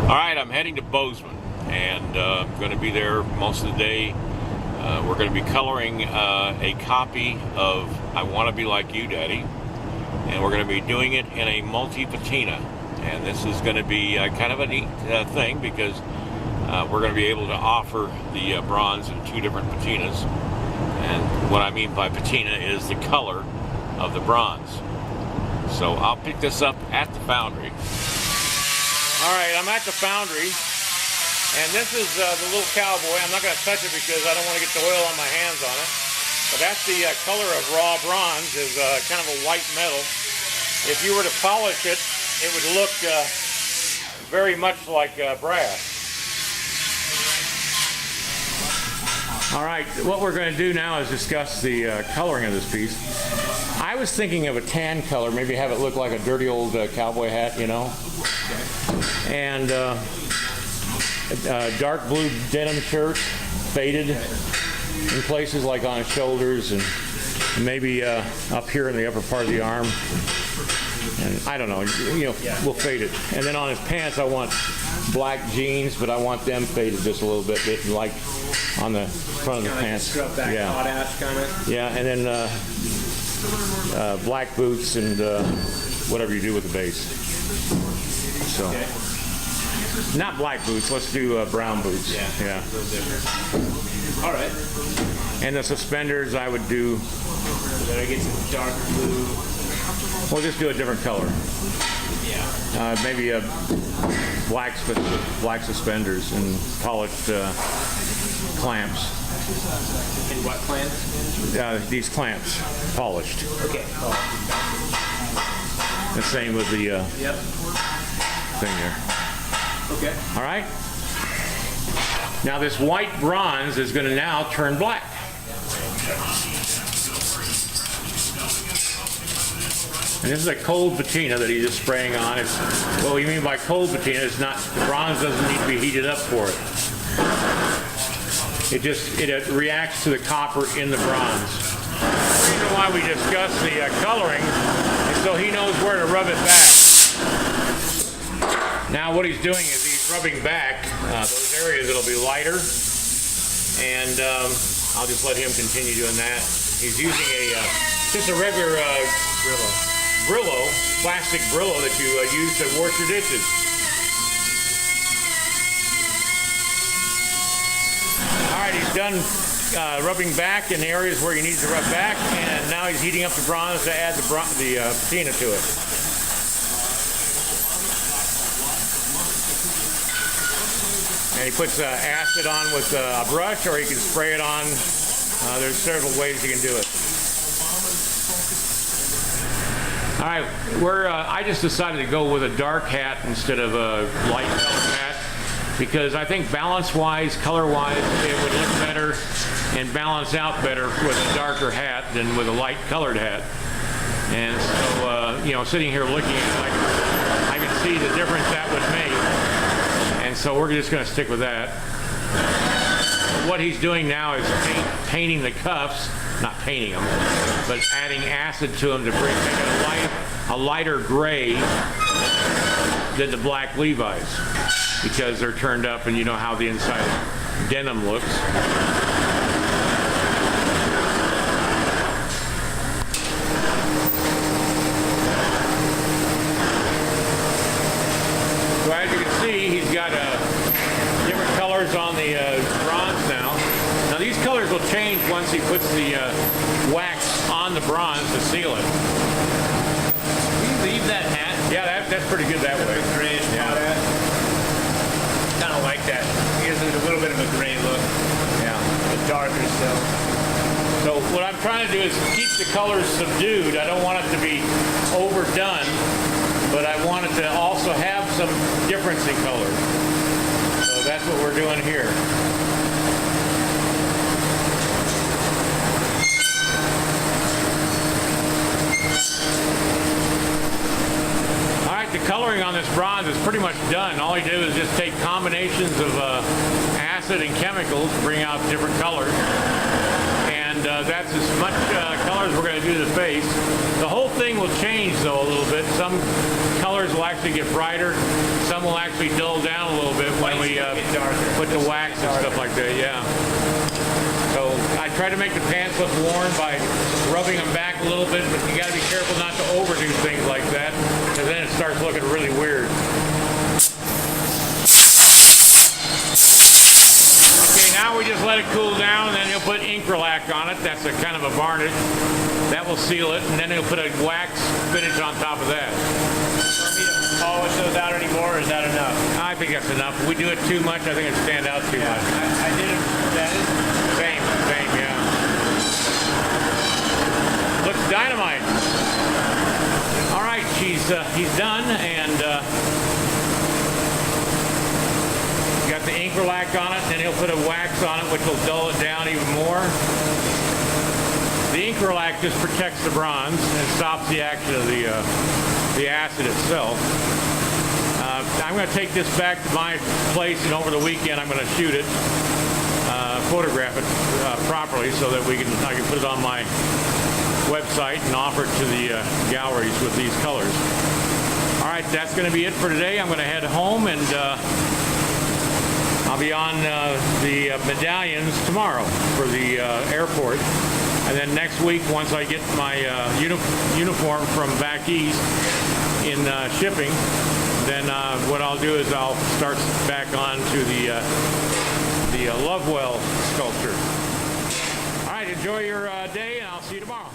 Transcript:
Alright, I'm heading to Bozeman, and I'm going to be there most of the day. We're going to be coloring a copy of I Want to Be Like You, Daddy, and we're going to be doing it in a multi-patina. And this is going to be kind of a neat thing because we're going to be able to offer the bronze in two different patinas. And what I mean by patina is the color of the bronze. So I'll pick this up at the foundry. Alright, I'm at the foundry, and this is the little cowboy. I'm not going to touch it because I don't want to get the oil on my hands on it. But that's the color of raw bronze, is kind of a white metal. If you were to polish it, it would look very much like brass. Alright, what we're going to do now is discuss the coloring of this piece. I was thinking of a tan color, maybe have it look like a dirty old cowboy hat, you know. And a dark blue denim shirt, faded in places like on his shoulders and maybe up here in the upper part of the arm. And I don't know, you know, we'll fade it. And then on his pants, I want black jeans, but I want them faded just a little bit, like on the front of the pants. Scrub back, hot ash kind of. Yeah, and then black boots and whatever you do with the base. So, okay. Not black boots. Let's do brown boots. Yeah. A little different. All right. And the suspenders, I would do. Then I get some dark blue. We'll just do a different color. Yeah. Maybe a black suspenders and polished clamps. And what clamps? These clamps, polished. Okay. The same with the thing there. Okay. All right. Now this white bronze is going to now turn black. And this is a cold patina that he's just spraying on. It's, what we mean by cold patina is not, the bronze doesn't need to be heated up for it. It reacts to the copper in the bronze. The reason why we discuss the coloring is so he knows where to rub it back. Now what he's doing is he's rubbing back those areas that'll be lighter, and I'll just let him continue doing that. He's using just a regular Brillo, plastic Brillo that you use to wash your dishes. Alright, he's done rubbing back in the areas where he needs to rub back, and now he's heating up the bronze to add the patina to it. And he puts acid on with a brush, or he can spray it on. There's several ways you can do it. All right, I just decided to go with a dark hat instead of a light colored hat because I think balance-wise, color-wise, it would look better and balance out better with a darker hat than with a light colored hat. And so, you know, sitting here looking at it, I can see the difference that would make. And so we're just going to stick with that. What he's doing now is painting the cuffs, not painting them, but adding acid to them to make it a lighter gray than the black Levi's, because they're turned up and you know how the inside of denim looks. So as you can see, he's got different colors on the bronze now. Now these colors will change once he puts the wax on the bronze to seal it. Can you leave that hat? Yeah, that's pretty good that way. Grayish hot hat. Kind of like that. It gives it a little bit of a gray look. Yeah. But darker still. So what I'm trying to do is keep the colors subdued. I don't want it to be overdone, but I want it to also have some difference in color. So that's what we're doing here. Alright, the coloring on this bronze is pretty much done. All he did was just take combinations of acid and chemicals to bring out different colors. And and that's as much color as we're going to do the face. The whole thing will change though a little bit. Some colors will actually get brighter, some will actually dull down a little bit when we put the wax and stuff like that, yeah. So I try to make the pants look worn by rubbing them back a little bit, but you got to be careful not to overdo things like that, because then it starts looking really weird. Now we just let it cool down, and then you'll put Incralac on it. That's a kind of a varnish. That will seal it, and then you'll put a wax finish on top of that. Want me to polish those out anymore, or is that enough? I think that's enough. If we do it too much, I think it'll stand out too much. I did it. That is Same, yeah. Looks dynamite. All right, he's done, and got the Incralac on it, and then he'll put a wax on it, which will dull it down even more. The Incralac just protects the bronze and stops the action of the acid itself. I'm going to take this back to my place, and over the weekend I'm going to shoot it, photograph it properly, so that I can put it on my website and offer it to the galleries with these colors. All right, that's going to be it for today. I'm going to head home, and I'll be on the medallions tomorrow for the airport. And then next week, once I get my uniform from back east in shipping, then what I'll do is I'll start back on to the Lovewell sculpture. All right, enjoy your day, and I'll see you tomorrow.